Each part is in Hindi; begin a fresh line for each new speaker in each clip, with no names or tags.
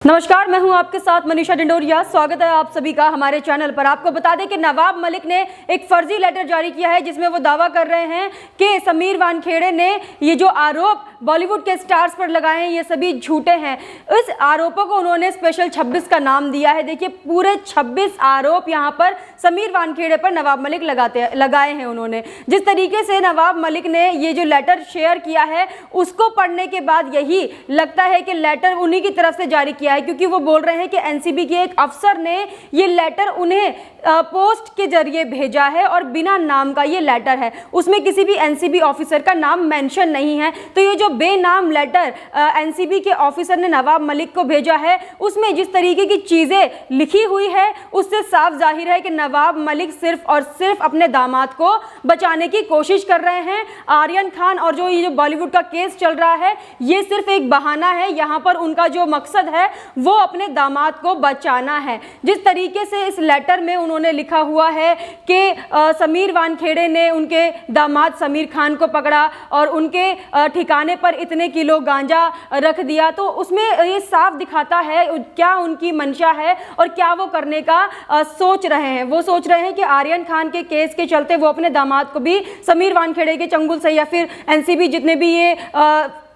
नमस्कार, मैं हूं आपके साथ मनीषा डिंडोरिया। स्वागत है आप सभी का हमारे चैनल पर। आपको बता दें कि नवाब मलिक ने एक फर्जी लेटर जारी किया है जिसमें वो दावा कर रहे हैं कि समीर वानखेड़े ने ये जो आरोप बॉलीवुड के स्टार्स पर लगाए हैं ये सभी झूठे हैं। इस आरोपों को उन्होंने स्पेशल 26 का नाम दिया है। देखिए, पूरे 26 आरोप यहाँ पर समीर वानखेड़े पर नवाब मलिक लगाए हैं उन्होंने। जिस तरीके से नवाब मलिक ने ये जो लेटर शेयर किया है उसको पढ़ने के बाद यही लगता है कि लेटर उन्हीं की तरफ से जारी किया है, क्योंकि वो बोल रहे हैं कि एनसीबी के एक अफसर ने ये लेटर उन्हें पोस्ट के जरिए भेजा है और बिना नाम का ये लेटर है। उसमें किसी भी एनसीबी ऑफिसर का नाम मेंशन नहीं है। तो ये जो बेनाम लेटर एनसीबी के ऑफिसर ने नवाब मलिक को भेजा है उसमें जिस तरीके की चीजें लिखी हुई है उससे साफ जाहिर है कि नवाब मलिक सिर्फ और सिर्फ अपने दामाद को बचाने की कोशिश कर रहे हैं। आर्यन खान और ये जो बॉलीवुड का केस चल रहा है ये सिर्फ एक बहाना है। यहाँ पर उनका जो मकसद है वो अपने दामाद को बचाना है। जिस तरीके से इस लेटर में उन्होंने लिखा हुआ है कि समीर वानखेड़े ने उनके दामाद समीर खान को पकड़ा और उनके ठिकाने पर इतने किलो गांजा रख दिया, तो उसमें ये साफ दिखाता है क्या उनकी मंशा है और क्या वो करने का सोच रहे हैं। वो सोच रहे हैं कि आर्यन खान के केस के चलते वो अपने दामाद को भी समीर वानखेड़े के चंगुल से या फिर एनसीबी जितने भी ये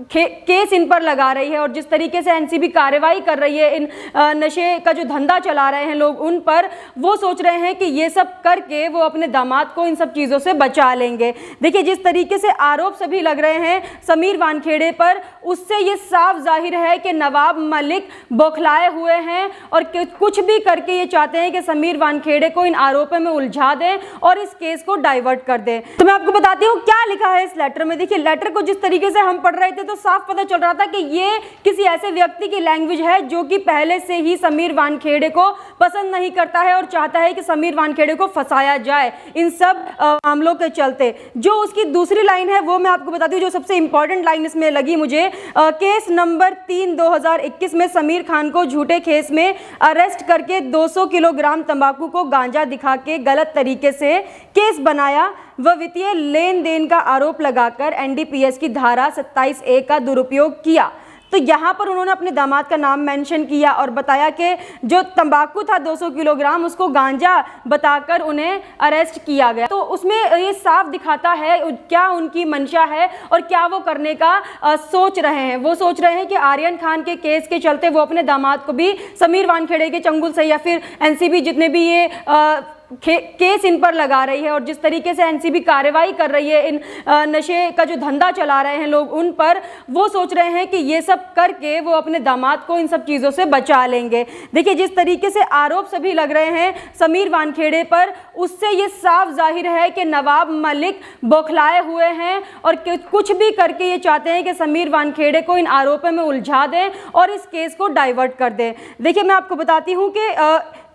केस इन पर लगा रही है और जिस तरीके से एनसीबी कार्रवाई कर रही है, इन नशे का जो धंधा चला रहे हैं लोग उन पर, वो सोच रहे हैं कि ये सब करके वो अपने दामाद को इन सब चीज़ों से बचा लेंगे। देखिए, जिस तरीके से आरोप सभी लग रहे हैं समीर वानखेड़े पर, उससे ये साफ जाहिर है कि नवाब मलिक बौखलाए हुए हैं और कुछ भी करके ये चाहते हैं कि समीर वानखेड़े को इन आरोपों में उलझा दें और इस केस को डाइवर्ट कर दें। तो मैं आपको बताती हूँ क्या लिखा है इस लेटर में। देखिए, लेटर को जिस तरीके से हम पढ़ रहे थे तो साफ पता चल रहा था कि ये किसी ऐसे व्यक्ति की लैंग्वेज है जो कि पहले से ही समीर वानखेड़े को पसंद नहीं करता है और चाहता है कि समीर वानखेड़े को फंसाया जाए इन सब मामलों के चलते। जो उसकी दूसरी लाइन है वो मैं आपको बताती हूँ, जो सबसे इंपॉर्टेंट लाइन इसमें लगी मुझे। केस नंबर 3/2021 में समीर खान को झूठे केस में अरेस्ट करके 200 किलोग्राम तंबाकू को गांजा दिखा के गलत तरीके से केस बनाया व वित्तीय लेन देन का आरोप लगाकर एनडीपीएस की धारा 27A का दुरुपयोग किया। तो यहाँ पर उन्होंने अपने दामाद का नाम मेंशन किया और बताया कि जो तंबाकू था 200 किलोग्राम उसको गांजा बताकर उन्हें अरेस्ट किया गया। तो उसमें ये साफ दिखाता है क्या उनकी मंशा है और क्या वो करने का सोच रहे हैं। वो सोच रहे हैं कि आर्यन खान के केस के चलते वो अपने दामाद को भी समीर वानखेड़े के चंगुल से या फिर एनसीबी जितने भी ये केस इन पर लगा रही है और जिस तरीके से एनसीबी कार्रवाई कर रही है, इन नशे का जो धंधा चला रहे हैं लोग उन पर, वो सोच रहे हैं कि ये सब करके वो अपने दामाद को इन सब चीज़ों से बचा लेंगे। देखिए, जिस तरीके से आरोप सभी लग रहे हैं समीर वानखेड़े पर, उससे ये साफ जाहिर है कि नवाब मलिक बौखलाए हुए हैं और कुछ भी करके ये चाहते हैं कि समीर वानखेड़े को इन आरोपों में उलझा दें और इस केस को डाइवर्ट कर दें। देखिए, मैं आपको बताती हूँ कि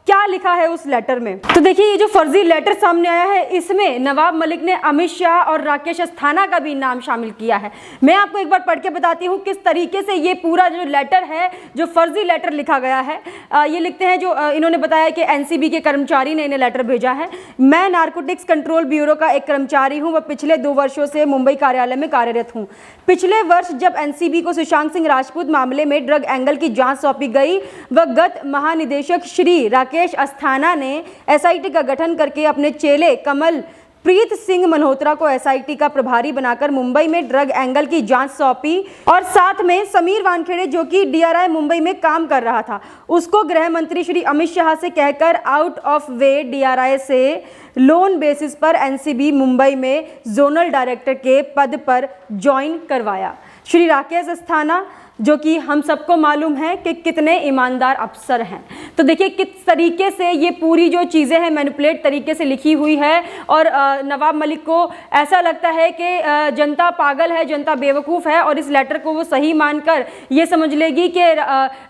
क्या लिखा है उस लेटर में। तो देखिए, ये जो फर्जी लेटर सामने आया है इसमें नवाब मलिक ने अमित शाह और राकेश अस्थाना का भी नाम शामिल किया है। मैं आपको एक बार पढ़ के बताती हूँ किस तरीके से ये पूरा जो लेटर है, जो फर्जी लेटर लिखा गया है। ये लिखते हैं, जो इन्होंने बताया कि एनसीबी के कर्मचारी ने इन्हें लेटर भेजा है। मैं नारकोटिक्स कंट्रोल ब्यूरो का एक कर्मचारी हूँ व पिछले 2 वर्षों से मुंबई कार्यालय में कार्यरत हूँ। पिछले वर्ष जब एनसीबी को सुशांत सिंह राजपूत मामले में ड्रग एंगल की जाँच सौंपी गई व गत महानिदेशक श्री राकेश अस्थाना ने एसआईटी का गठन करके अपने चेले कमल प्रीत सिंह मल्होत्रा को एसआईटी का प्रभारी बनाकर मुंबई में ड्रग एंगल की जांच सौंपी और साथ में समीर वानखेड़े जो कि डीआरआई मुंबई में काम कर रहा था उसको गृह मंत्री श्री अमित शाह से कहकर आउट ऑफ वे डीआरआई से लोन बेसिस पर एनसीबी मुंबई में जोनल डायरेक्टर के पद पर ज्वाइन करवाया। श्री राकेश अस्थाना जो कि हम सबको मालूम है कि कितने ईमानदार अफसर हैं। तो देखिए किस तरीके से ये पूरी जो चीज़ें हैं मैनिपुलेट तरीके से लिखी हुई है और नवाब मलिक को ऐसा लगता है कि जनता पागल है, जनता बेवकूफ़ है और इस लेटर को वो सही मानकर ये समझ लेगी कि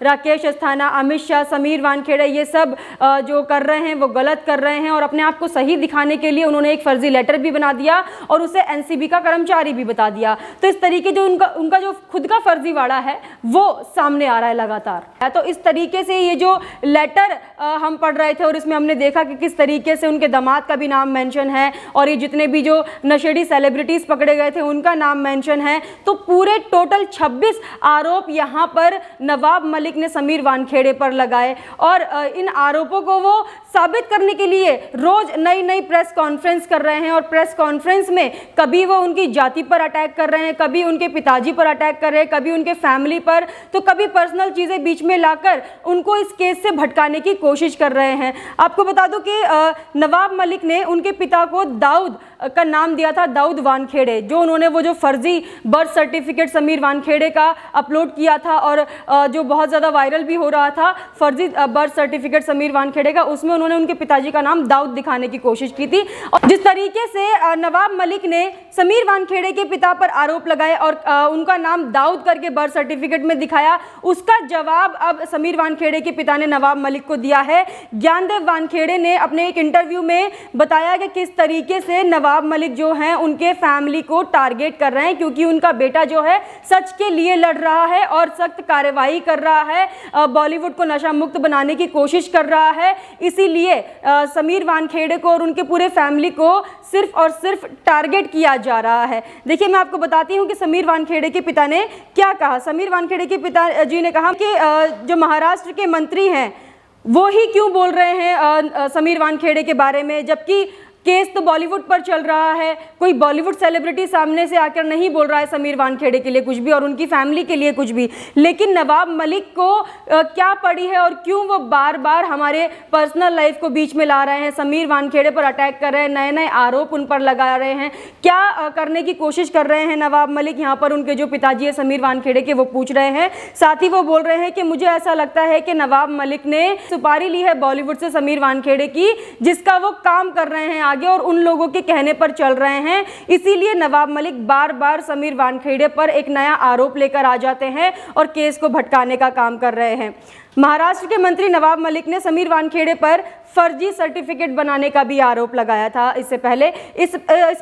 राकेश अस्थाना, अमित शाह, समीर वानखेड़े ये सब जो कर रहे हैं वो गलत कर रहे हैं और अपने आप को सही दिखाने के लिए उन्होंने एक फर्जी लेटर भी बना दिया और उसे एनसीबी का कर्मचारी भी बता दिया। तो इस तरीके जो उनका जो खुद का फर्जीवाड़ा है वो सामने आ रहा है लगातार। तो इस तरीके से ये जो लेटर हम पढ़ रहे थे और इसमें हमने देखा कि किस तरीके से उनके दामाद का भी नाम मेंशन है और ये जितने भी जो नशेड़ी सेलिब्रिटीज पकड़े गए थे उनका नाम मेंशन है। तो पूरे टोटल 26 आरोप यहाँ पर नवाब मलिक ने समीर वानखेड़े पर लगाए और इन आरोपों को वो साबित करने के लिए रोज नई नई प्रेस कॉन्फ्रेंस कर रहे हैं और प्रेस कॉन्फ्रेंस में कभी वो उनकी जाति पर अटैक कर रहे हैं, कभी उनके पिताजी पर अटैक कर रहे हैं, कभी उनके फैमिली पर, तो कभी पर्सनल चीज़ें बीच में लाकर उनको इस केस से भटकाने की कोशिश कर रहे हैं। आपको बता दूं कि नवाब मलिक ने उनके पिता को दाऊद का नाम दिया था, दाऊद वानखेड़े, जो उन्होंने वो जो फर्जी बर्थ सर्टिफिकेट समीर वानखेड़े का अपलोड किया था और जो बहुत ज़्यादा वायरल भी हो रहा था फर्जी बर्थ सर्टिफिकेट समीर वानखेड़े का, उसमें उन्होंने उनके पिताजी का नाम दाऊद दिखाने की कोशिश की थी। और जिस तरीके से नवाब मलिक ने समीर वानखेड़े के पिता पर आरोप लगाए और उनका नाम दाऊद करके बर्थ सर्टिफिकेट में दिखाया, उसका जवाब अब समीर वानखेड़े के पिता ने नवाब मलिक को दिया है। ज्ञानदेव वानखेड़े ने अपने एक इंटरव्यू में बताया कि किस तरीके से नवाब मलिक जो हैं उनके फैमिली को टारगेट कर रहे हैं, क्योंकि उनका बेटा जो है सच के लिए लड़ रहा है और सख्त कार्रवाई कर रहा है, बॉलीवुड को नशा मुक्त बनाने की कोशिश कर रहा है। इसीलिए समीर वानखेड़े को और उनके पूरे फैमिली को सिर्फ और सिर्फ टारगेट किया जा रहा है। देखिए, मैं आपको बताती हूँ कि समीर वानखेड़े के पिता ने क्या कहा। समीर वानखेड़े के पिताजी ने कहा कि जो महाराष्ट्र के मंत्री हैं वो ही क्यों बोल रहे हैं समीर वानखेड़े के बारे में, जबकि केस तो बॉलीवुड पर चल रहा है। कोई बॉलीवुड सेलिब्रिटी सामने से आकर नहीं बोल रहा है समीर वानखेड़े के लिए कुछ भी और उनकी फैमिली के लिए कुछ भी, लेकिन नवाब मलिक को क्या पड़ी है और क्यों वो बार बार हमारे पर्सनल लाइफ को बीच में ला रहे हैं, समीर वानखेड़े पर अटैक कर रहे हैं, नए नए आरोप उन पर लगा रहे हैं, क्या करने की कोशिश कर रहे हैं नवाब मलिक। यहाँ पर उनके जो पिताजी है समीर वानखेड़े के, वो पूछ रहे हैं। साथ ही वो बोल रहे हैं कि मुझे ऐसा लगता है कि नवाब मलिक ने सुपारी ली है बॉलीवुड से समीर वानखेड़े की, जिसका वो काम कर रहे हैं आगे और उन लोगों के कहने पर चल रहे हैं। इसीलिए नवाब मलिक बार बार समीर वानखेड़े पर एक नया आरोप लेकर आ जाते हैं और केस को भटकाने का काम कर रहे हैं। महाराष्ट्र के मंत्री नवाब मलिक ने समीर वानखेड़े पर फर्जी सर्टिफिकेट बनाने का भी आरोप लगाया था इससे पहले। इस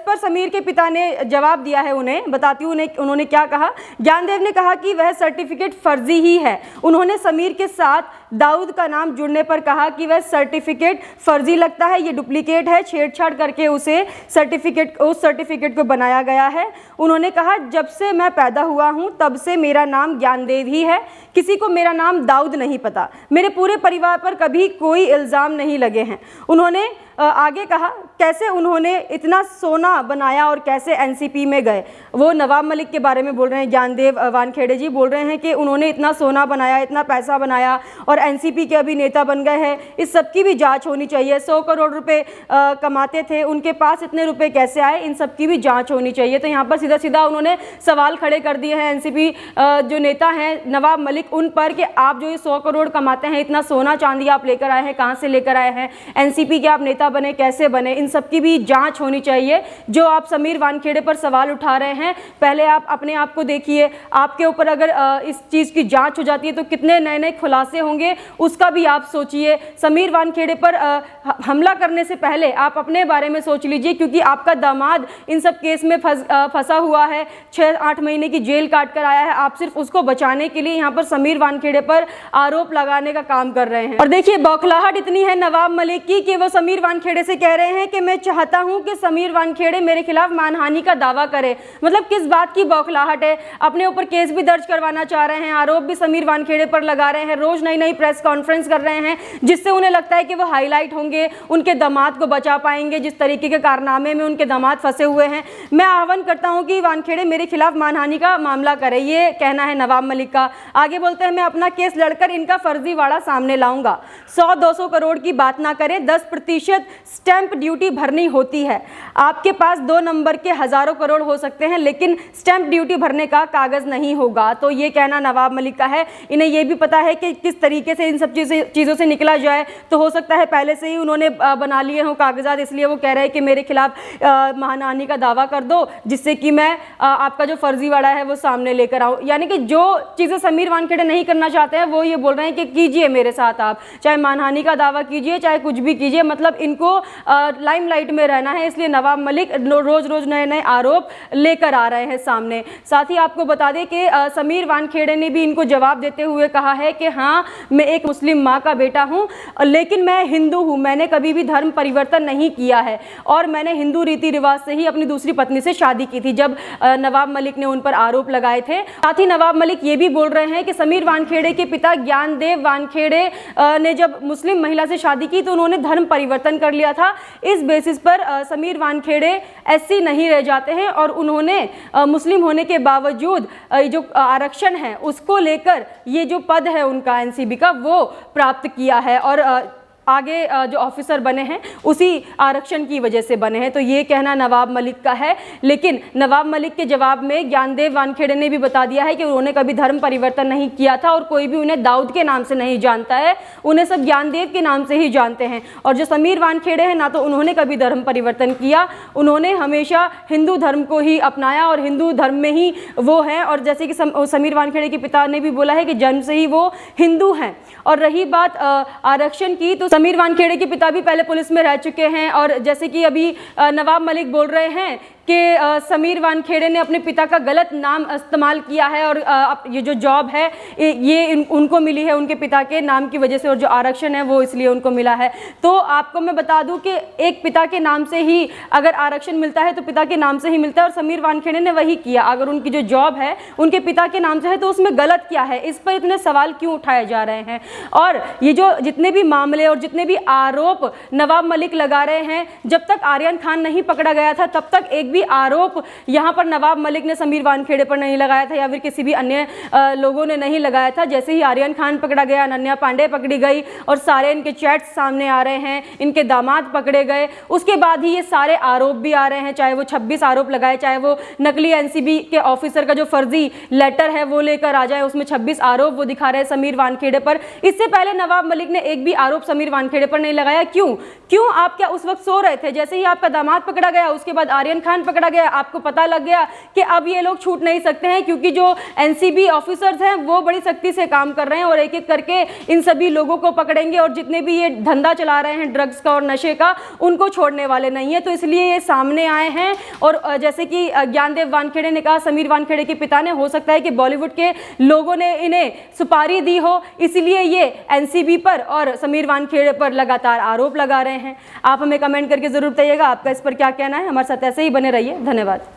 पर समीर के पिता ने जवाब दिया है। उन्हें बताती हूँ उन्होंने क्या कहा। ज्ञानदेव ने कहा कि वह सर्टिफिकेट फर्जी ही है। उन्होंने समीर के साथ दाऊद का नाम जुड़ने पर कहा कि वह सर्टिफिकेट फर्जी लगता है, ये डुप्लीकेट है, छेड़छाड़ करके उस सर्टिफिकेट को बनाया गया है। उन्होंने कहा, जब से मैं पैदा हुआ हूँ तब से मेरा नाम ज्ञानदेव ही है, किसी को मेरा नाम दाऊद नहीं पता, मेरे पूरे परिवार पर कभी कोई इल्ज़ाम नहीं लगे हैं। उन्होंने आगे कहा कैसे उन्होंने इतना सोना बनाया और कैसे एनसीपी में गए। वो नवाब मलिक के बारे में बोल रहे हैं, ज्ञानदेव वानखेड़े जी बोल रहे हैं कि उन्होंने इतना सोना बनाया, इतना पैसा बनाया और एनसीपी के अभी नेता बन गए हैं। इस सब की भी जांच होनी चाहिए। 100 करोड़ रुपए कमाते थे, उनके पास इतने रुपए कैसे आए, इन सब की भी जाँच होनी चाहिए। तो यहाँ पर सीधा सीधा उन्होंने सवाल खड़े कर दिए हैं एनसीपी जो नेता हैं नवाब मलिक उन पर कि आप जो ये 100 करोड़ कमाते हैं, इतना सोना चांदी आप लेकर आए हैं, कहाँ से लेकर आए हैं, एनसीपी के आप नेता बने, कैसे बने, इन सब की भी जांच होनी चाहिए। जो आप समीर वानखेड़े पर सवाल उठा रहे हैं, पहले आप अपने आप को देखिए। आपके ऊपर अगर इस चीज़ की जांच हो जाती है तो कितने नए नए खुलासे होंगे, उसका भी आप सोचिए। समीर वानखेड़े पर हमला करने से पहले आप अपने बारे में सोच लीजिए, क्योंकि आपका दामाद इन सब केस में फंसा हुआ है, 6-8 महीने की जेल काट कर आया है। आप सिर्फ उसको बचाने के लिए यहाँ पर समीर वानखेड़े पर आरोप लगाने का काम कर रहे हैं। और देखिए, बौखलाहट इतनी है नवाब मलिक की कि वो समीर वानखेड़े से कह रहे हैं कि मैं चाहता हूं कि समीर वानखेड़े मेरे खिलाफ मानहानि का दावा करे। मतलब किस बात की बौखलाहट है। अपने ऊपर केस भी दर्ज करवाना चाह रहे हैं, आरोप भी समीर वानखेड़े पर लगा रहे हैं, रोज नई नई प्रेस कॉन्फ्रेंस कर रहे हैं, जिससे उन्हें लगता है कि वो हाईलाइट होंगे, उनके दामाद को बचा पाएंगे, जिस तरीके के कारनामे में उनके दामाद फंसे हुए हैं। मैं आह्वान करता हूं कि वानखेड़े मेरे खिलाफ मानहानि का मामला करे, ये कहना है नवाब मलिक का। आगे बोलते हैं, मैं अपना केस लड़कर इनका फर्जीवाड़ा सामने लाऊंगा। 100-200 करोड़ की बात ना करें, 10% स्टैंप ड्यूटी भरनी होती है। आपके पास 2 नंबर के हजारों करोड़ हो सकते हैं, लेकिन स्टैंप ड्यूटी भरने का कागज नहीं होगा। तो ये कहना नवाब मलिक का है। इन्हें यह भी पता है कि किस तरीके से इन सब चीज़ों से निकला जाए। तो हो सकता है पहले से ही उन्होंने बना लिए हों कागजात, इसलिए वो कह रहे हैं कि मेरे खिलाफ मानहानि का दावा कर दो, जिससे कि मैं आपका जो फर्जीवाड़ा है वो सामने लेकर आऊँ। यानी कि जो चीज़ें समीर वानखेड़े नहीं करना चाहते हैं वो ये बोल रहे हैं कि कीजिए मेरे साथ, आप चाहे मानहानि का दावा कीजिए, चाहे कुछ भी कीजिए। मतलब इनको लाइमलाइट में रहना है, इसलिए नवाब मलिक रोज रोज नए नए आरोप लेकर आ रहे हैं सामने। साथ ही आपको बता दें कि समीर वानखेड़े ने भी इनको जवाब देते हुए कहा है कि हाँ, मैं एक मुस्लिम माँ का बेटा हूँ, लेकिन मैं हिंदू हूँ, मैंने कभी भी धर्म परिवर्तन नहीं किया है और मैंने हिंदू रीति रिवाज से ही अपनी दूसरी पत्नी से शादी की थी, जब नवाब मलिक ने उन पर आरोप लगाए थे। साथ ही नवाब मलिक ये भी बोल रहे हैं कि समीर वानखेड़े के पिता ज्ञानदेव वानखेड़े ने जब मुस्लिम महिला से शादी की तो उन्होंने धर्म परिवर्तन कर लिया था। इस बेसिस पर समीर वानखेड़े एससी नहीं रह जाते हैं और उन्होंने मुस्लिम होने के बावजूद जो आरक्षण है उसको लेकर ये जो पद है उनका एनसीबी का वो प्राप्त किया है और आगे जो ऑफिसर बने हैं उसी आरक्षण की वजह से बने हैं। तो ये कहना नवाब मलिक का है, लेकिन नवाब मलिक के जवाब में ज्ञानदेव वानखेड़े ने भी बता दिया है कि उन्होंने कभी धर्म परिवर्तन नहीं किया था और कोई भी उन्हें दाऊद के नाम से नहीं जानता है, उन्हें सब ज्ञानदेव के नाम से ही जानते हैं। और जो समीर वानखेड़े हैं ना तो उन्होंने कभी धर्म परिवर्तन किया, उन्होंने हमेशा हिंदू धर्म को ही अपनाया और हिंदू धर्म में ही वो हैं। और जैसे कि समीर वानखेड़े के पिता ने भी बोला है कि जन्म से ही वो हिंदू हैं। और रही बात आरक्षण की, तो समीर वानखेड़े के पिता भी पहले पुलिस में रह चुके हैं और जैसे कि अभी नवाब मलिक बोल रहे हैं कि समीर वानखेड़े ने अपने पिता का गलत नाम इस्तेमाल किया है और ये जो जॉब है ये उनको मिली है उनके पिता के नाम की वजह से और जो आरक्षण है वो इसलिए उनको मिला है। तो आपको मैं बता दूं कि एक पिता के नाम से ही अगर आरक्षण मिलता है तो पिता के नाम से ही मिलता है और समीर वानखेड़े ने वही किया। अगर उनकी जो जॉब है उनके पिता के नाम से है तो उसमें गलत क्या है, इस पर इतने सवाल क्यों उठाए जा रहे हैं। और ये जो जितने भी मामले और जितने भी आरोप नवाब मलिक लगा रहे हैं, जब तक आर्यन खान नहीं पकड़ा गया था तब तक एक भी आरोप यहाँ पर नवाब मलिक ने समीर वानखेड़े पर नहीं लगाया था या फिर किसी भी अन्य लोगों ने नहीं लगाया था। जैसे ही आर्यन खान पकड़ा गया, अनन्या पांडे पकड़ी गई और सारे इनके चैट्स सामने आ रहे हैं, इनके दामाद पकड़े गए, उसके बाद ही ये सारे आरोप भी आ रहे हैं। चाहे वो 26 आरोप लगाए, चाहे वो नकली एनसीबी के ऑफिसर का जो फर्जी लेटर है वो लेकर आ जाए, उसमें 26 आरोप वो दिखा रहे हैं समीर वानखेड़े पर। इससे पहले नवाब मलिक ने एक भी आरोप समीर वानखेड़े पर नहीं लगाया। क्यों आप क्या उस वक्त सो रहे थे? जैसे ही आपका दामाद पकड़ा गया उसके बाद आर्यन खान पकड़ा गया, आपको पता लग गया कि अब ये लोग छूट नहीं सकते हैं, क्योंकि जो एनसीबी ऑफिसर्स हैं वो बड़ी सख्ती से काम कर रहे हैं और एक एक करके इन सभी लोगों को पकड़ेंगे और जितने भी ये धंधा चला रहे हैं ड्रग्स का और नशे का उनको छोड़ने वाले नहीं है। तो इसलिए ये सामने आए हैं। और जैसे कि ज्ञानदेव वानखेड़े ने कहा, समीर वानखेड़े के पिता ने, हो सकता है कि बॉलीवुड के लोगों ने इन्हें सुपारी दी हो, इसलिए ये एनसीबी पर और समीर वानखेड़े पर लगातार आरोप लगा रहे हैं। आप हमें कमेंट करके जरूर बताइएगा आपका इस पर क्या कहना है। हमारे साथ ऐसे ही बने रहिए। धन्यवाद।